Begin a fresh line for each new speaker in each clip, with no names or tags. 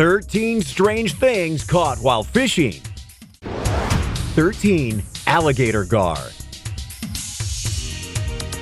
13 strange things caught while fishing. 13. Alligator gar.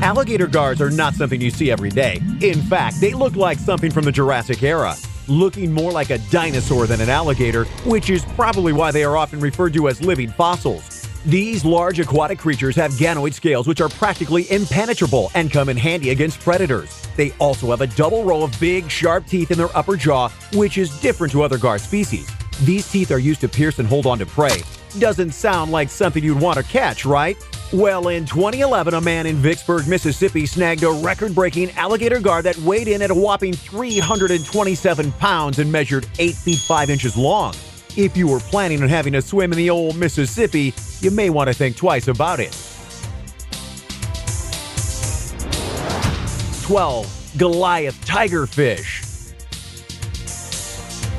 Alligator gars are not something you see every day. In fact, they look like something from the Jurassic era, looking more like a dinosaur than an alligator, which is probably why they are often referred to as living fossils. These large aquatic creatures have ganoid scales which are practically impenetrable and come in handy against predators. They also have a double row of big, sharp teeth in their upper jaw, which is different to other gar species. These teeth are used to pierce and hold on to prey. Doesn't sound like something you'd want to catch, right? Well, in 2011, a man in Vicksburg, Mississippi snagged a record-breaking alligator gar that weighed in at a whopping 327 pounds and measured 8 feet 5 inches long. If you were planning on having a swim in the old Mississippi, you may want to think twice about it. 12. Goliath tigerfish.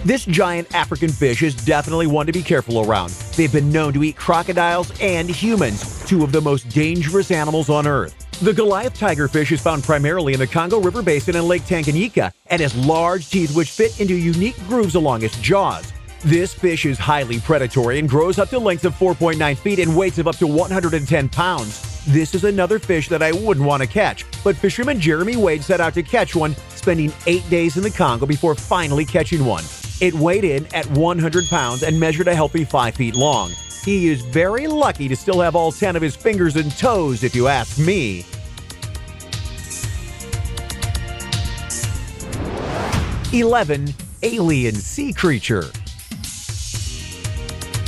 This giant African fish is definitely one to be careful around. They've been known to eat crocodiles and humans, two of the most dangerous animals on Earth. The Goliath tigerfish is found primarily in the Congo River Basin and Lake Tanganyika and has large teeth which fit into unique grooves along its jaws. This fish is highly predatory and grows up to lengths of 4.9 feet and weights of up to 110 pounds. This is another fish that I wouldn't want to catch, but fisherman Jeremy Wade set out to catch one, spending 8 days in the Congo before finally catching one. It weighed in at 100 pounds and measured a healthy 5 feet long. He is very lucky to still have all 10 of his fingers and toes, if you ask me. 11. Alien sea creature.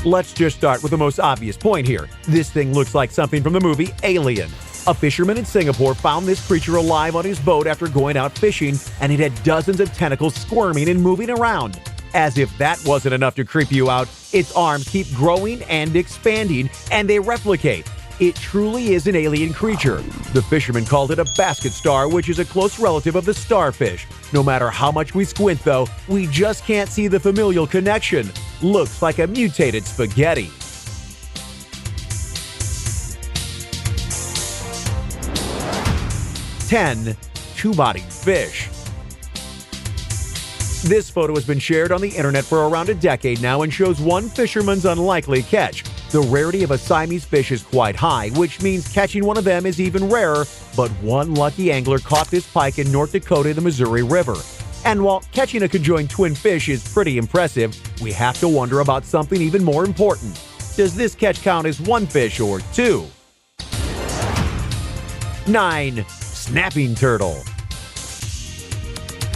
Let's just start with the most obvious point here. This thing looks like something from the movie Alien. A fisherman in Singapore found this creature alive on his boat after going out fishing, and it had dozens of tentacles squirming and moving around. As if that wasn't enough to creep you out, its arms keep growing and expanding, and they replicate. It truly is an alien creature. The fisherman called it a basket star, which is a close relative of the starfish. No matter how much we squint, though, we just can't see the familial connection. Looks like a mutated spaghetti. 10. Two-bodied fish. This photo has been shared on the internet for around a decade now and shows one fisherman's unlikely catch. The rarity of a Siamese fish is quite high, which means catching one of them is even rarer, but one lucky angler caught this pike in North Dakota in the Missouri River. And while catching a conjoined twin fish is pretty impressive, we have to wonder about something even more important. Does this catch count as one fish or two? 9. Snapping turtle.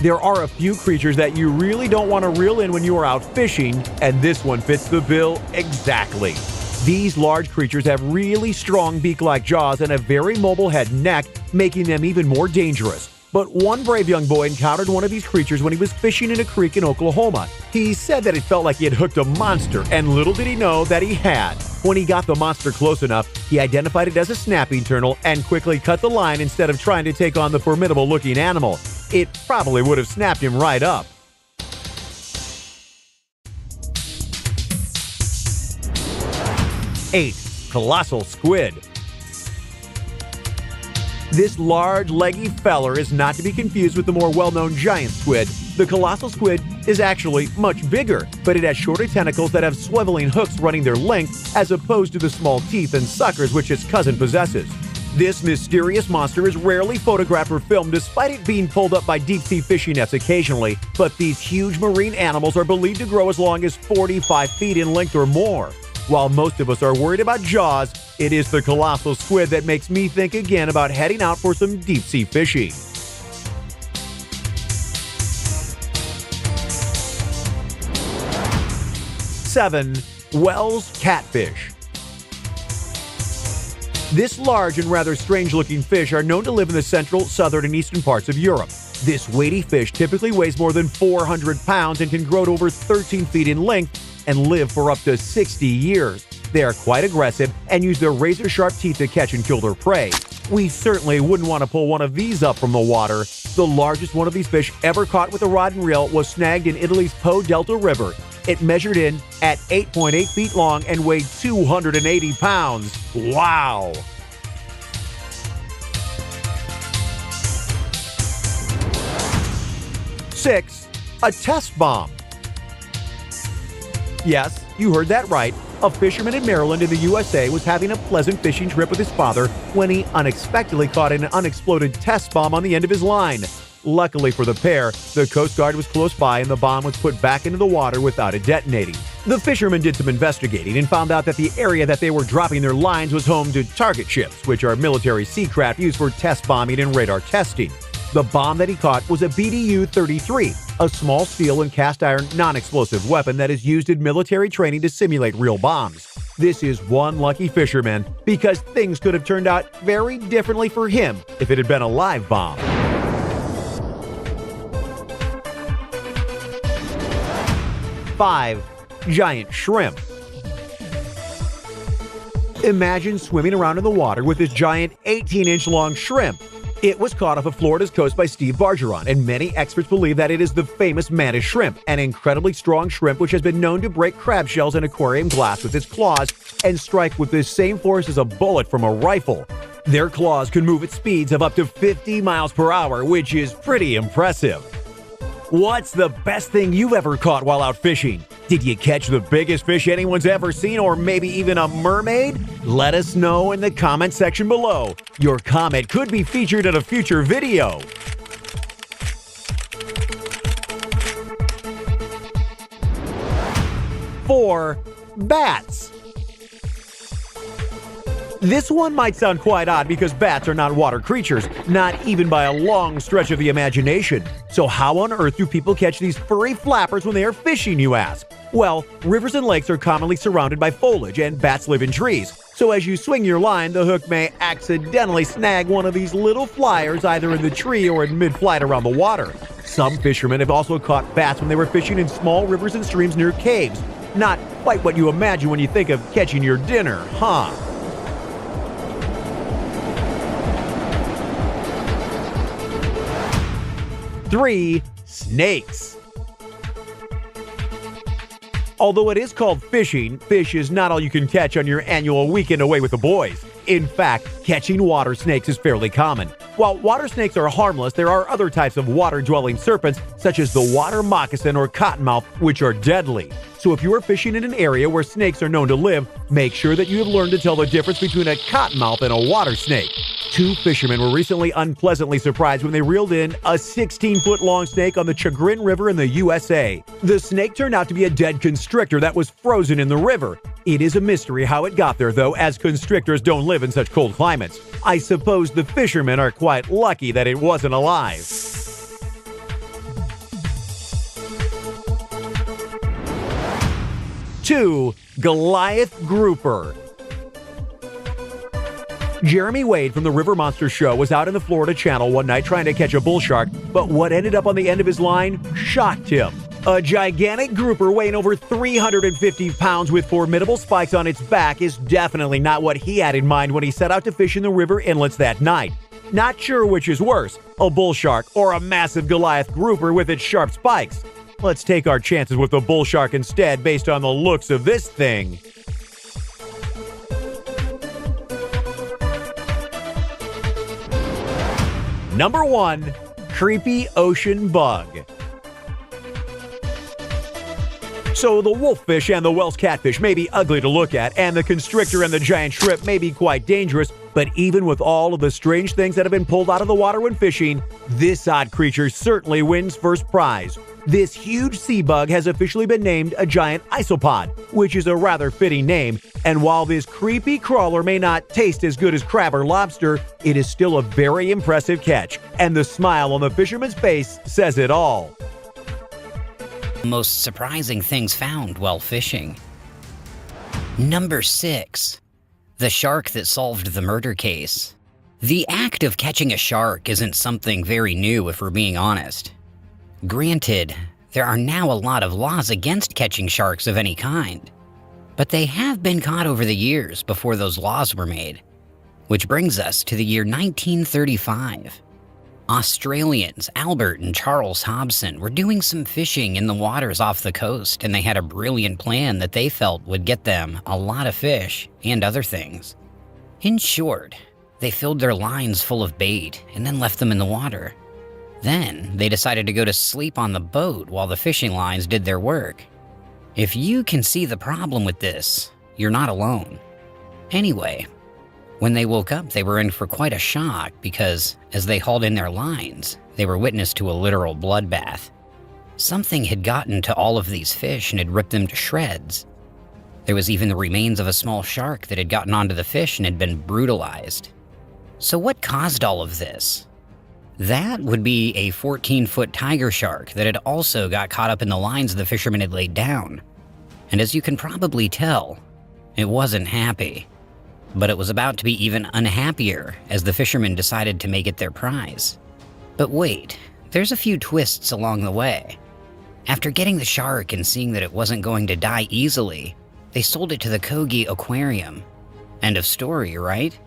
There are a few creatures that you really don't want to reel in when you are out fishing, and this one fits the bill exactly. These large creatures have really strong beak-like jaws and a very mobile head and neck, making them even more dangerous. But one brave young boy encountered one of these creatures when he was fishing in a creek in Oklahoma. He said that it felt like he had hooked a monster, and little did he know that he had. When he got the monster close enough, he identified it as a snapping turtle and quickly cut the line instead of trying to take on the formidable-looking animal. It probably would have snapped him right up. 8. Colossal squid. This large, leggy feller is not to be confused with the more well-known giant squid. The colossal squid is actually much bigger, but it has shorter tentacles that have swiveling hooks running their length as opposed to the small teeth and suckers which its cousin possesses. This mysterious monster is rarely photographed or filmed despite it being pulled up by deep-sea fishing nets occasionally, but these huge marine animals are believed to grow as long as 45 feet in length or more. While most of us are worried about jaws, it is the colossal squid that makes me think again about heading out for some deep-sea fishing. 7. Wells catfish. This large and rather strange-looking fish are known to live in the central, southern, and eastern parts of Europe. This weighty fish typically weighs more than 400 pounds and can grow to over 13 feet in length and live for up to 60 years. They are quite aggressive and use their razor-sharp teeth to catch and kill their prey. We certainly wouldn't want to pull one of these up from the water. The largest one of these fish ever caught with a rod and reel was snagged in Italy's Po Delta River. It measured in at 8.8 feet long and weighed 280 pounds. Wow! 6. A test bomb. Yes, you heard that right. A fisherman in Maryland in the USA was having a pleasant fishing trip with his father when he unexpectedly caught an unexploded test bomb on the end of his line. Luckily for the pair, the Coast Guard was close by and the bomb was put back into the water without it detonating. The fishermen did some investigating and found out that the area that they were dropping their lines was home to target ships, which are military sea craft used for test bombing and radar testing. The bomb that he caught was a BDU-33, a small steel and cast iron non-explosive weapon that is used in military training to simulate real bombs. This is one lucky fisherman because things could have turned out very differently for him if it had been a live bomb. 5. Giant shrimp. Imagine swimming around in the water with this giant 18-inch long shrimp. It was caught off of Florida's coast by Steve Bargeron, and many experts believe that it is the famous mantis shrimp, an incredibly strong shrimp which has been known to break crab shells and aquarium glass with its claws and strike with the same force as a bullet from a rifle. Their claws can move at speeds of up to 50 miles per hour, which is pretty impressive. What's the best thing you've ever caught while out fishing? Did you catch the biggest fish anyone's ever seen, or maybe even a mermaid? Let us know in the comment section below. Your comment could be featured in a future video. 4. Bats. This one might sound quite odd because bats are not water creatures, not even by a long stretch of the imagination. So how on earth do people catch these furry flappers when they are fishing, you ask? Well, rivers and lakes are commonly surrounded by foliage, and bats live in trees. So as you swing your line, the hook may accidentally snag one of these little flyers either in the tree or in mid-flight around the water. Some fishermen have also caught bats when they were fishing in small rivers and streams near caves. Not quite what you imagine when you think of catching your dinner, huh? 3. Snakes. Although it is called fishing, fish is not all you can catch on your annual weekend away with the boys. In fact, catching water snakes is fairly common. While water snakes are harmless, there are other types of water-dwelling serpents, such as the water moccasin or cottonmouth, which are deadly. So if you are fishing in an area where snakes are known to live, make sure that you have learned to tell the difference between a cottonmouth and a water snake. 2 fishermen were recently unpleasantly surprised when they reeled in a 16-foot-long snake on the Chagrin River in the USA. The snake turned out to be a dead constrictor that was frozen in the river. It is a mystery how it got there, though, as constrictors don't live in such cold climates. I suppose the fishermen are quite lucky that it wasn't alive. 2. Goliath grouper. Jeremy Wade from the River Monster Show was out in the Florida Channel one night trying to catch a bull shark, but what ended up on the end of his line shocked him. A gigantic grouper weighing over 350 pounds with formidable spikes on its back is definitely not what he had in mind when he set out to fish in the river inlets that night. Not sure which is worse, a bull shark or a massive Goliath grouper with its sharp spikes. Let's take our chances with the bull shark instead based on the looks of this thing. 1. Creepy ocean bug. So the wolffish and the Welsh catfish may be ugly to look at, and the constrictor and the giant shrimp may be quite dangerous, but even with all of the strange things that have been pulled out of the water when fishing, this odd creature certainly wins first prize. This huge sea bug has officially been named a giant isopod, which is a rather fitting name, and while this creepy crawler may not taste as good as crab or lobster, it is still a very impressive catch, and the smile on the fisherman's face says it all.
Most surprising things found while fishing. 6. The shark that solved the murder case. The act of catching a shark isn't something very new if we're being honest. Granted, there are now a lot of laws against catching sharks of any kind, but they have been caught over the years before those laws were made. Which brings us to the year 1935. Australians Albert and Charles Hobson were doing some fishing in the waters off the coast, and they had a brilliant plan that they felt would get them a lot of fish and other things. In short, they filled their lines full of bait and then left them in the water. Then they decided to go to sleep on the boat while the fishing lines did their work. If you can see the problem with this, you're not alone. Anyway, when they woke up, they were in for quite a shock because as they hauled in their lines, they were witness to a literal bloodbath. Something had gotten to all of these fish and had ripped them to shreds. There was even the remains of a small shark that had gotten onto the fish and had been brutalized. So what caused all of this? That would be a 14-foot tiger shark that had also got caught up in the lines the fishermen had laid down. And as you can probably tell, it wasn't happy. But it was about to be even unhappier as the fishermen decided to make it their prize. But wait, there's a few twists along the way. After getting the shark and seeing that it wasn't going to die easily, they sold it to the Kogi Aquarium. End of story, right?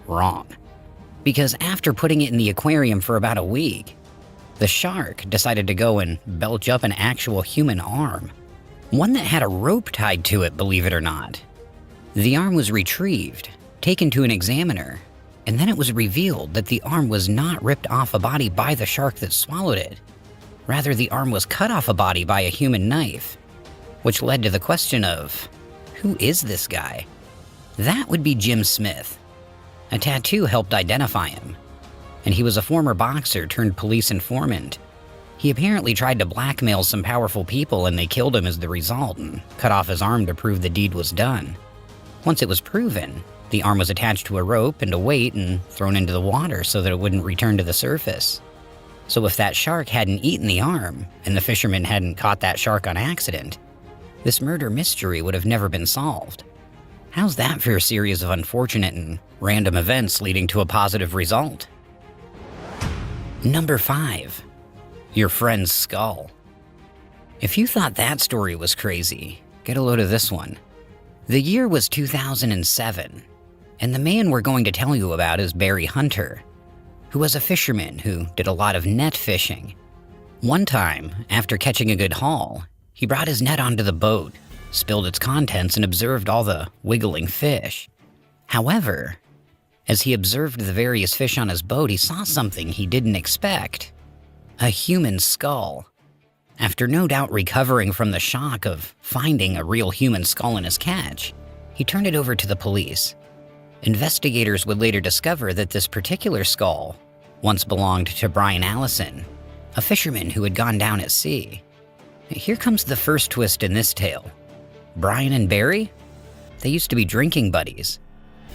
Wrong. Because after putting it in the aquarium for about a week, the shark decided to go and belch up an actual human arm. One that had a rope tied to it, believe it or not. The arm was retrieved, taken to an examiner, and then it was revealed that the arm was not ripped off a body by the shark that swallowed it. Rather, the arm was cut off a body by a human knife, which led to the question of, who is this guy? That would be Jim Smith. A tattoo helped identify him, and he was a former boxer turned police informant. He apparently tried to blackmail some powerful people and they killed him as the result and cut off his arm to prove the deed was done. Once it was proven, the arm was attached to a rope and a weight and thrown into the water so that it wouldn't return to the surface. So if that shark hadn't eaten the arm and the fisherman hadn't caught that shark on accident, this murder mystery would have never been solved. How's that for a series of unfortunate and random events leading to a positive result? Number 5. Your friend's skull. If you thought that story was crazy, get a load of this one. The year was 2007, and the man we're going to tell you about is Barry Hunter, who was a fisherman who did a lot of net fishing. One time, after catching a good haul, he brought his net onto the boat, spilled its contents, and observed all the wiggling fish. However, as he observed the various fish on his boat, he saw something he didn't expect. A human skull. After no doubt recovering from the shock of finding a real human skull in his catch, he turned it over to the police. Investigators would later discover that this particular skull once belonged to Brian Allison, a fisherman who had gone down at sea. Here comes the first twist in this tale. Brian and Barry? They used to be drinking buddies.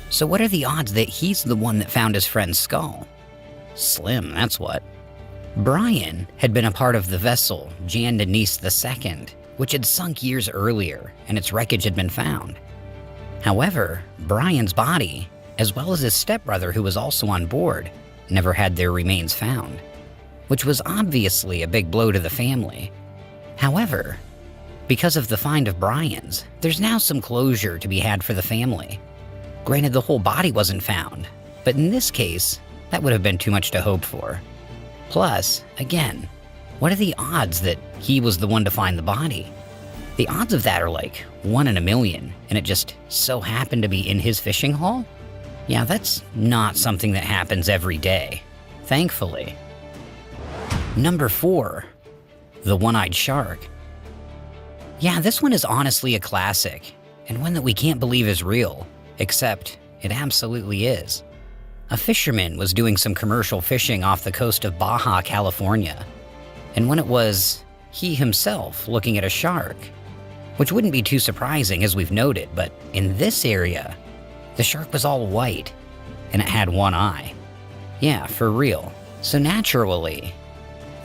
So what are the odds that he's the one that found his friend's skull? Slim, that's what. Brian had been a part of the vessel Jan Denise II, which had sunk years earlier, and its wreckage had been found. However, Brian's body, as well as his stepbrother who was also on board, never had their remains found, which was obviously a big blow to the family. However, because of the find of Brian's, there's now some closure to be had for the family. Granted, the whole body wasn't found, but in this case, that would have been too much to hope for. Plus, again, what are the odds that he was the one to find the body? The odds of that are like 1 in a million, and it just so happened to be in his fishing haul? Yeah, that's not something that happens every day, thankfully. Number 4, the one-eyed shark. Yeah, this one is honestly a classic, and one that we can't believe is real, except it absolutely is. A fisherman was doing some commercial fishing off the coast of Baja, California, and when it was he himself looking at a shark, which wouldn't be too surprising as we've noted, but in this area, the shark was all white, and it had one eye. Yeah, for real. So naturally,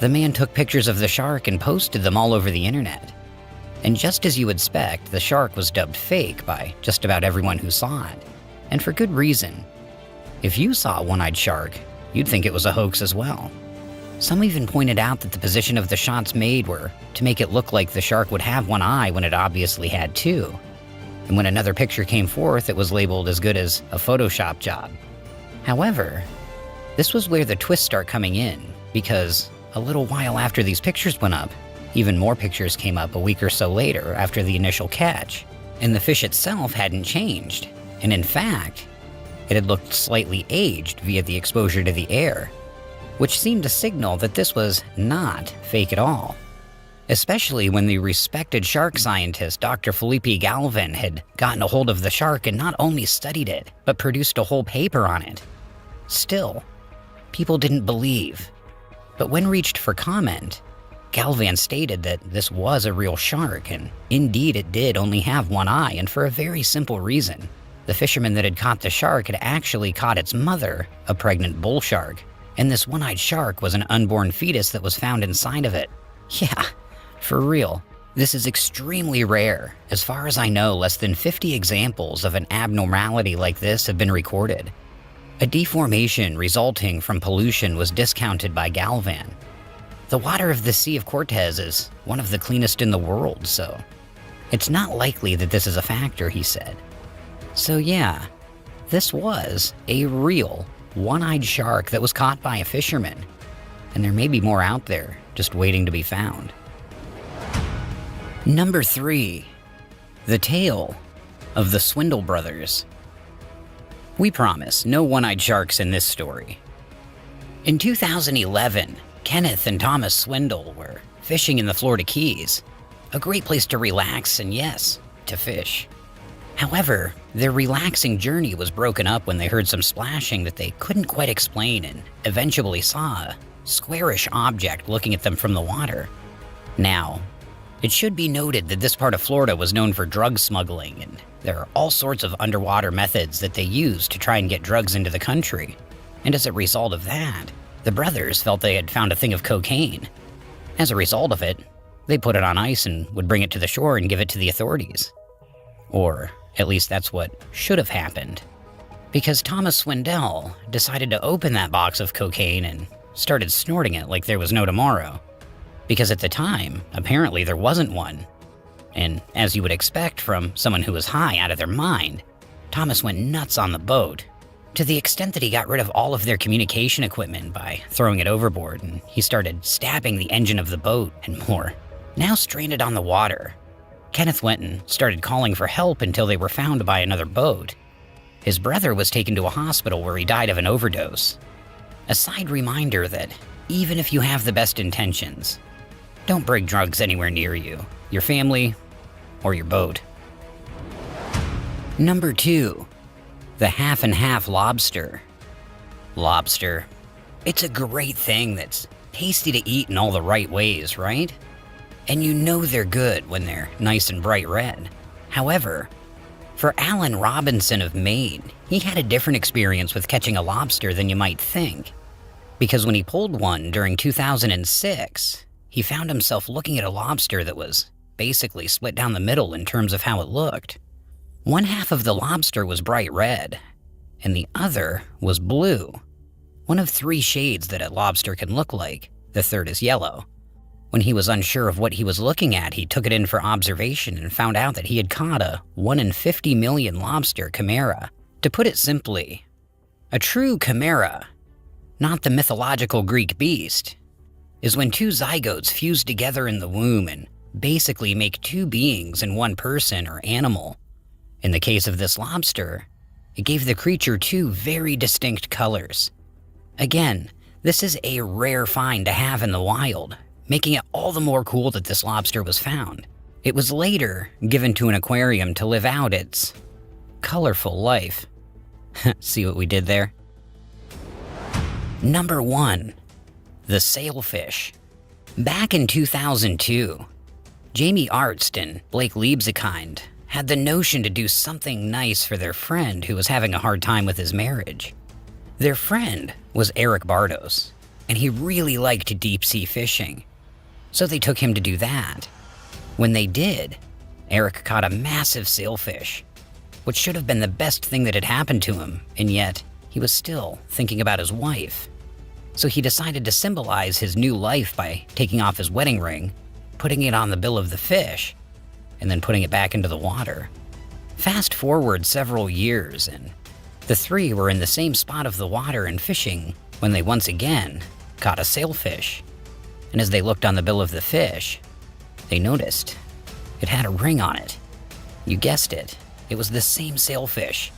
the man took pictures of the shark and posted them all over the internet. And just as you would expect, the shark was dubbed fake by just about everyone who saw it, and for good reason. If you saw a one-eyed shark, you'd think it was a hoax as well. Some even pointed out that the position of the shots made were to make it look like the shark would have one eye when it obviously had two. And when another picture came forth, it was labeled as good as a Photoshop job. However, this was where the twists start coming in, because a little while after these pictures went up, even more pictures came up a week or so later after the initial catch, and the fish itself hadn't changed. And in fact, it had looked slightly aged via the exposure to the air, which seemed to signal that this was not fake at all. especially when the respected shark scientist Dr. Felipe Galvin had gotten a hold of the shark and not only studied it, but produced a whole paper on it. Still, people didn't believe. But when reached for comment, Galvin stated that this was a real shark, and indeed it did only have one eye, and for a very simple reason. The fisherman that had caught the shark had actually caught its mother, a pregnant bull shark, and this one-eyed shark was an unborn fetus that was found inside of it. Yeah, for real. This is extremely rare. As far as I know, less than 50 examples of an abnormality like this have been recorded. A deformation resulting from pollution was discounted by Galvin. The water of the Sea of Cortez is one of the cleanest in the world, so it's not likely that this is a factor, he said. So yeah, this was a real one-eyed shark that was caught by a fisherman, and there may be more out there just waiting to be found. Number 3, the tale of the Swindle brothers. We promise, no one-eyed sharks in this story. In 2011, Kenneth and Thomas Swindle were fishing in the Florida Keys, a great place to relax and yes, to fish. However, their relaxing journey was broken up when they heard some splashing that they couldn't quite explain and eventually saw a squarish object looking at them from the water. Now, it should be noted that this part of Florida was known for drug smuggling, and there are all sorts of underwater methods that they use to try and get drugs into the country. And as a result of that, the brothers felt they had found a thing of cocaine. As a result of it, they put it on ice and would bring it to the shore and give it to the authorities. Or at least that's what should have happened. Because Thomas Swindle decided to open that box of cocaine and started snorting it like there was no tomorrow. Because at the time, apparently there wasn't one. And as you would expect from someone who was high out of their mind, Thomas went nuts on the boat, to the extent that he got rid of all of their communication equipment by throwing it overboard, and he started stabbing the engine of the boat and more. Now stranded on the water, Kenneth went and started calling for help until they were found by another boat. His brother was taken to a hospital where he died of an overdose. A side reminder that even if you have the best intentions, don't bring drugs anywhere near you, your family, or your boat. Number 2, the half and half lobster. Lobster. It's a great thing that's tasty to eat in all the right ways, right? And you know they're good when they're nice and bright red. However, for Alan Robinson of Maine, he had a different experience with catching a lobster than you might think. Because when he pulled one during 2006, he found himself looking at a lobster that was basically split down the middle in terms of how it looked. One half of the lobster was bright red, and the other was blue. One of 3 shades that a lobster can look like. The third is yellow. When he was unsure of what he was looking at, he took it in for observation and found out that he had caught a 1 in 50 million lobster chimera. To put it simply, a true chimera, not the mythological Greek beast, is when 2 zygotes fuse together in the womb and basically make 2 beings in one person or animal. In the case of this lobster, it gave the creature 2 very distinct colors. Again, this is a rare find to have in the wild, making it all the more cool that this lobster was found. It was later given to an aquarium to live out its colorful life. See what we did there? Number 1, the sailfish. Back in 2002, Jamie Arzt and Blake Liebsekind had the notion to do something nice for their friend who was having a hard time with his marriage. Their friend was Eric Bardos, and he really liked deep-sea fishing. So they took him to do that. When they did, Eric caught a massive sailfish, which should have been the best thing that had happened to him, and yet he was still thinking about his wife. So he decided to symbolize his new life by taking off his wedding ring, putting it on the bill of the fish, and then putting it back into the water. Fast forward several years, and the 3 were in the same spot of the water and fishing when they once again caught a sailfish. And as they looked on the bill of the fish, they noticed it had a ring on it. You guessed it, it was the same sailfish.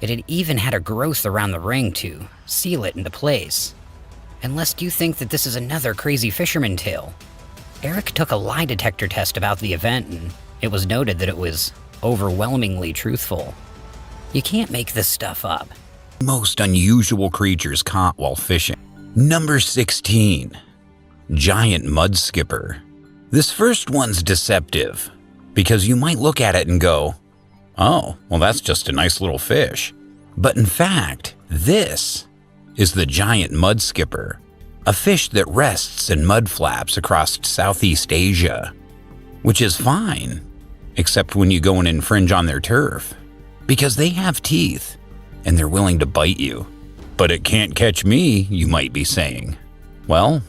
It had even had a growth around the ring to seal it into place. And lest you think that this is another crazy fisherman tale, Eric took a lie detector test about the event, and it was noted that it was overwhelmingly truthful. You can't make this stuff up.
Most unusual creatures caught while fishing. Number 16. Giant mud skipper. This first one's deceptive, because you might look at it and go, oh, well that's just a nice little fish. But in fact, this is the giant mud skipper, a fish that rests in mud flaps across Southeast Asia, which is fine, except when you go and infringe on their turf, because they have teeth and they're willing to bite you. But it can't catch me, you might be saying. Well,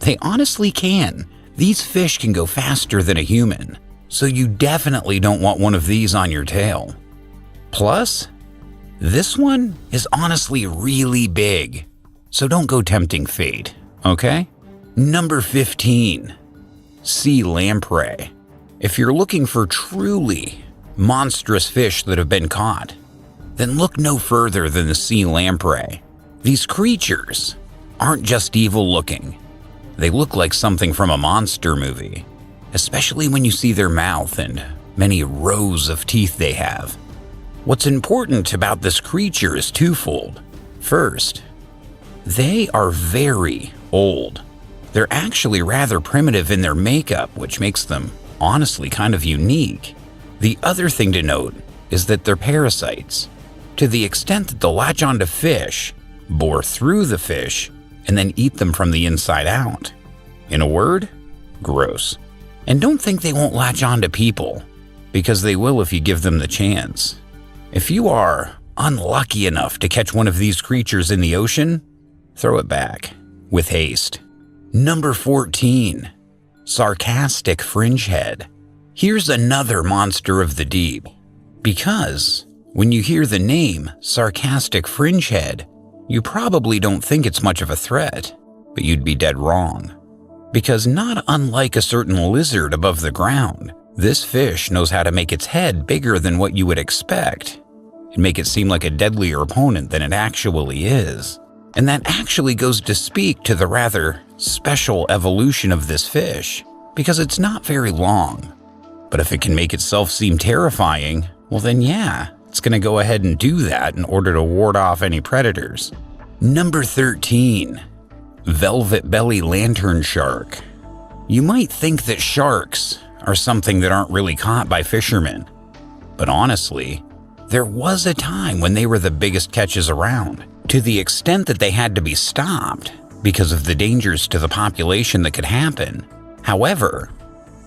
they honestly can. These fish can go faster than a human, so you definitely don't want one of these on your tail. Plus, this one is honestly really big, so don't go tempting fate, okay? Number 15. Sea lamprey. If you're looking for truly monstrous fish that have been caught, then look no further than the sea lamprey. These creatures aren't just evil looking. They look like something from a monster movie, especially when you see their mouth and many rows of teeth they have. What's important about this creature is twofold. First, they are very old. They're actually rather primitive in their makeup, which makes them honestly kind of unique. The other thing to note is that they're parasites, to the extent that they'll latch onto fish, bore through the fish, and then eat them from the inside out. In a word, gross. And don't think they won't latch onto people, because they will if you give them the chance. If you are unlucky enough to catch one of these creatures in the ocean, throw it back with haste. Number 14. Sarcastic fringehead. Here's another monster of the deep, because when you hear the name sarcastic fringehead, you probably don't think it's much of a threat, but you'd be dead wrong. Because not unlike a certain lizard above the ground, this fish knows how to make its head bigger than what you would expect and make it seem like a deadlier opponent than it actually is. And that actually goes to speak to the rather special evolution of this fish, because it's not very long. But if it can make itself seem terrifying, well then yeah, it's going to go ahead and do that in order to ward off any predators. Number 13. Velvet belly lantern shark. You might think that sharks are something that aren't really caught by fishermen, but honestly, there was a time when they were the biggest catches around, to the extent that they had to be stopped because of the dangers to the population that could happen. However,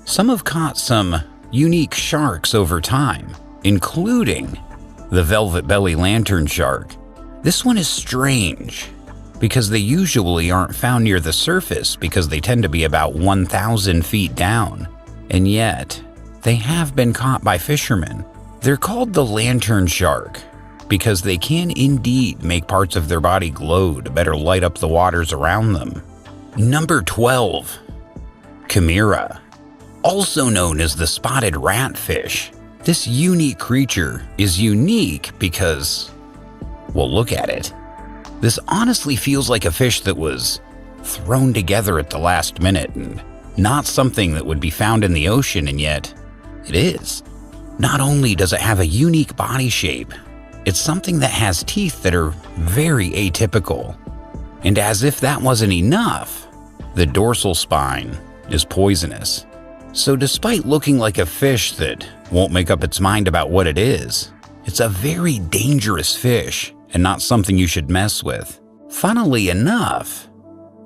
some have caught some unique sharks over time, including the velvet belly lantern shark. This one is strange because they usually aren't found near the surface because they tend to be about 1,000 feet down, and yet they have been caught by fishermen. They're called the lantern shark because they can indeed make parts of their body glow to better light up the waters around them. Number 12. Chimera. Also known as the spotted ratfish. This unique creature is unique because, well, look at it. This honestly feels like a fish that was thrown together at the last minute and not something that would be found in the ocean, and yet it is. Not only does it have a unique body shape, it's something that has teeth that are very atypical. And as if that wasn't enough, the dorsal spine is poisonous. So despite looking like a fish that won't make up its mind about what it is, it's a very dangerous fish and not something you should mess with. Funnily enough,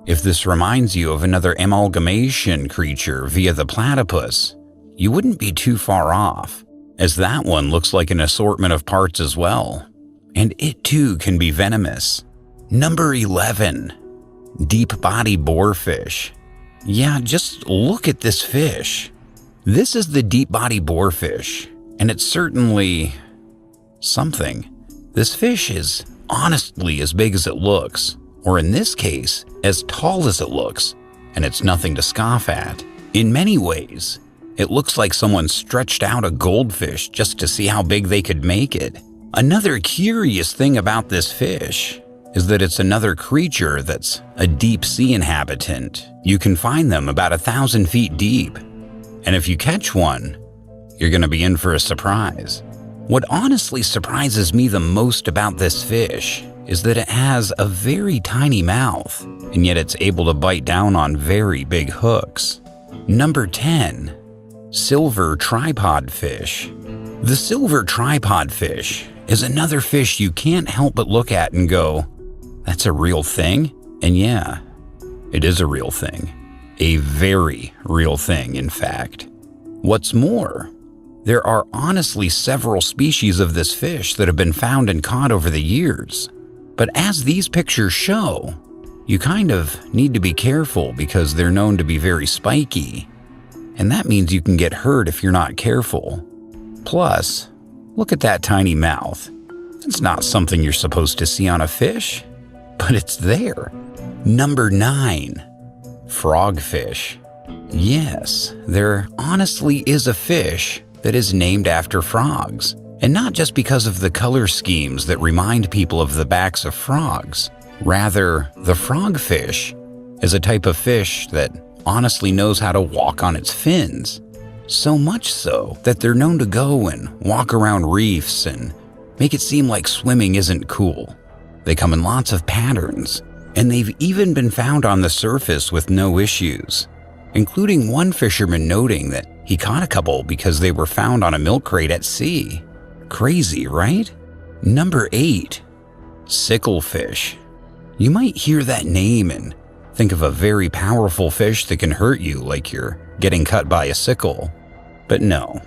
if this reminds you of another amalgamation creature via the platypus, you wouldn't be too far off, as that one looks like an assortment of parts as well, and it too can be venomous. Number 11. Deep body boarfish. Yeah, just look at this fish. This is the deep body boarfish, and it's certainly something. This fish is honestly as big as it looks, or in this case, as tall as it looks, and it's nothing to scoff at. In many ways, it looks like someone stretched out a goldfish just to see how big they could make it. Another curious thing about this fish is that it's another creature that's a deep sea inhabitant. You can find them about 1,000 feet deep. And if you catch one, you're going to be in for a surprise. What honestly surprises me the most about this fish is that it has a very tiny mouth, and yet it's able to bite down on very big hooks. Number 10. Silver tripod fish. The silver tripod fish is another fish you can't help but look at and go, that's a real thing? And yeah, it is a real thing. A very real thing, in fact. What's more, there are honestly several species of this fish that have been found and caught over the years. But as these pictures show, you kind of need to be careful because they're known to be very spiky. And that means you can get hurt if you're not careful. Plus, look at that tiny mouth. It's not something you're supposed to see on a fish, but it's there. Number 9. Frogfish. Yes, there honestly is a fish that is named after frogs. And not just because of the color schemes that remind people of the backs of frogs. Rather, the frogfish is a type of fish that honestly knows how to walk on its fins. So much so that they're known to go and walk around reefs and make it seem like swimming isn't cool. They come in lots of patterns, and they've even been found on the surface with no issues, including one fisherman noting that he caught a couple because they were found on a milk crate at sea. Crazy, right? Number 8. Sicklefish. You might hear that name and think of a very powerful fish that can hurt you like you're getting cut by a sickle. But no,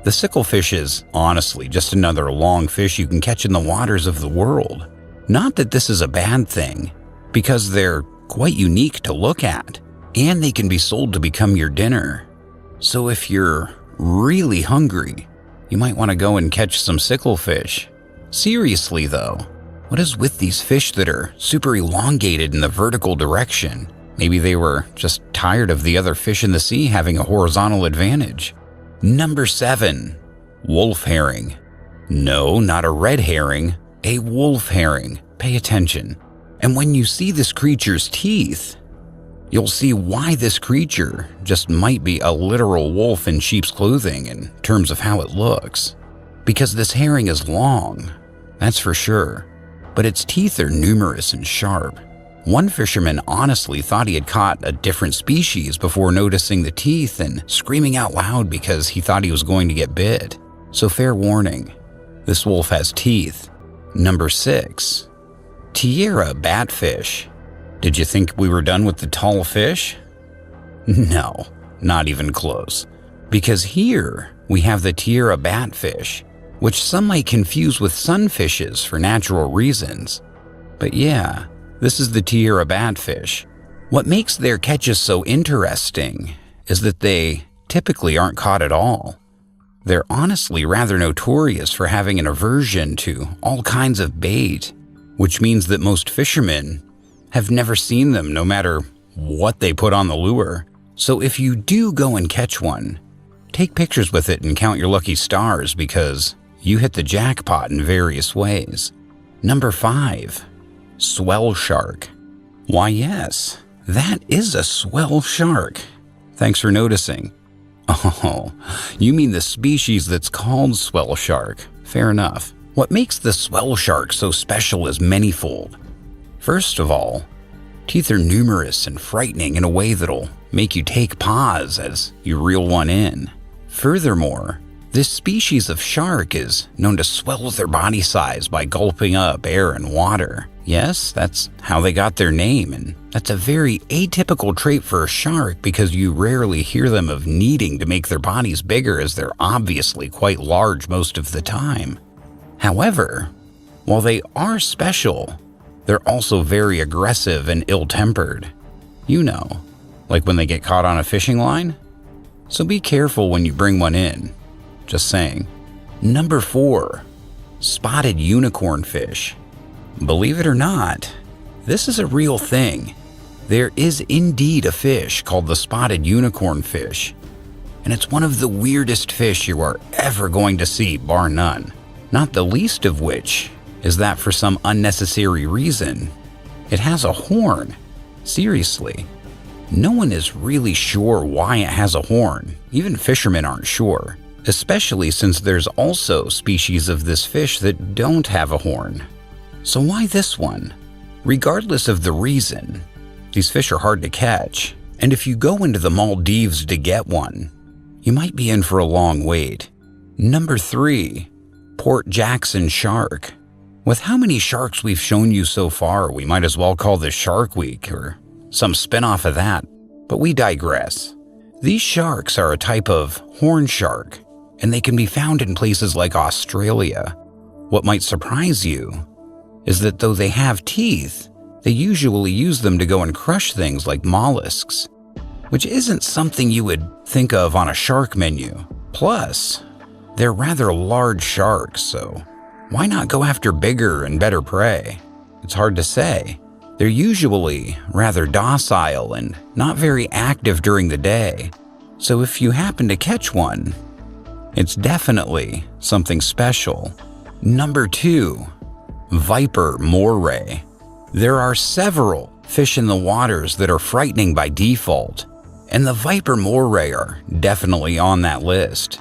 the sicklefish is honestly just another long fish you can catch in the waters of the world. Not that this is a bad thing, because they're quite unique to look at, and they can be sold to become your dinner. So if you're really hungry, you might want to go and catch some sicklefish. Seriously though, what is with these fish that are super elongated in the vertical direction? Maybe they were just tired of the other fish in the sea having a horizontal advantage. Number 7. Wolf herring. No, not a red herring, a wolf herring. Pay attention. And when you see this creature's teeth, you'll see why this creature just might be a literal wolf in sheep's clothing in terms of how it looks. Because this herring is long, that's for sure, but its teeth are numerous and sharp. One fisherman honestly thought he had caught a different species before noticing the teeth and screaming out loud because he thought he was going to get bit. So fair warning, this wolf has teeth. Number 6. Tierra batfish. Did you think we were done with the tall fish? No, not even close. Because here we have the Tierra batfish, which some might confuse with sunfishes for natural reasons. But yeah, this is the Tierra batfish. What makes their catches so interesting is that they typically aren't caught at all. They're honestly rather notorious for having an aversion to all kinds of bait, which means that most fishermen have never seen them no matter what they put on the lure. So if you do go and catch one, take pictures with it and count your lucky stars because you hit the jackpot in various ways. Number 5. Swell shark. Why yes, that is a swell shark. Thanks for noticing. Oh, you mean the species that's called swell shark. Fair enough. What makes the swell shark so special is manyfold. First of all, teeth are numerous and frightening in a way that'll make you take pause as you reel one in. Furthermore, this species of shark is known to swell their body size by gulping up air and water. Yes, that's how they got their name, and that's a very atypical trait for a shark because you rarely hear them of needing to make their bodies bigger as they're obviously quite large most of the time. However, while they are special, they're also very aggressive and ill-tempered. You know, like when they get caught on a fishing line? So be careful when you bring one in. Just saying. Number 4. Spotted unicorn fish. Believe it or not, this is a real thing. There is indeed a fish called the spotted unicorn fish, and it's one of the weirdest fish you are ever going to see, bar none. Not the least of which is that for some unnecessary reason, it has a horn. Seriously. No one is really sure why it has a horn. Even fishermen aren't sure, especially since there's also species of this fish that don't have a horn. So why this one? Regardless of the reason, these fish are hard to catch, and if you go into the Maldives to get one, you might be in for a long wait. Number 3, Port Jackson shark. With how many sharks we've shown you so far, we might as well call this Shark Week or some spin-off of that, but we digress. These sharks are a type of horn shark, and they can be found in places like Australia. What might surprise you is that though they have teeth, they usually use them to go and crush things like mollusks, which isn't something you would think of on a shark menu. Plus, they're rather large sharks, so why not go after bigger and better prey? It's hard to say. They're usually rather docile and not very active during the day, so if you happen to catch one, it's definitely something special. Number 2, Viper moray. There are several fish in the waters that are frightening by default, and the Viper moray are definitely on that list.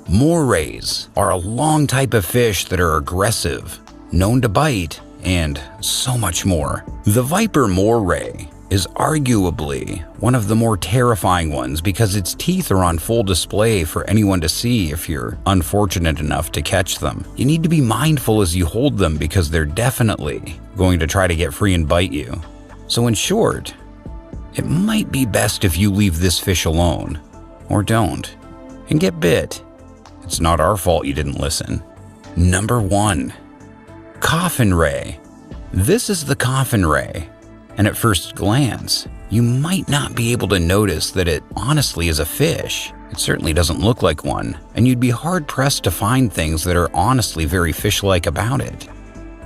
Morays are a long type of fish that are aggressive, known to bite, and so much more. The Viper moray is arguably one of the more terrifying ones because its teeth are on full display for anyone to see if you're unfortunate enough to catch them. You need to be mindful as you hold them because they're definitely going to try to get free and bite you. So in short, it might be best if you leave this fish alone, or don't, and get bit. It's not our fault you didn't listen. Number 1, coffin ray. This is the coffin ray, and at first glance, you might not be able to notice that it honestly is a fish. It certainly doesn't look like one, and you'd be hard-pressed to find things that are honestly very fish-like about it.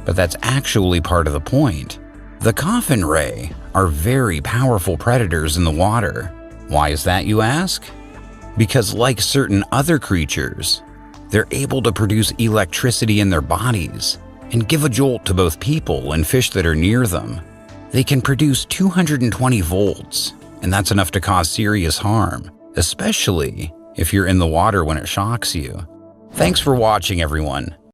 But that's actually part of the point. The coffin ray are very powerful predators in the water. Why is that, you ask? Because like certain other creatures, they're able to produce electricity in their bodies and give a jolt to both people and fish that are near them. They can produce 220 volts, and that's enough to cause serious harm, especially if you're in the water when it shocks you. Thanks for watching, everyone.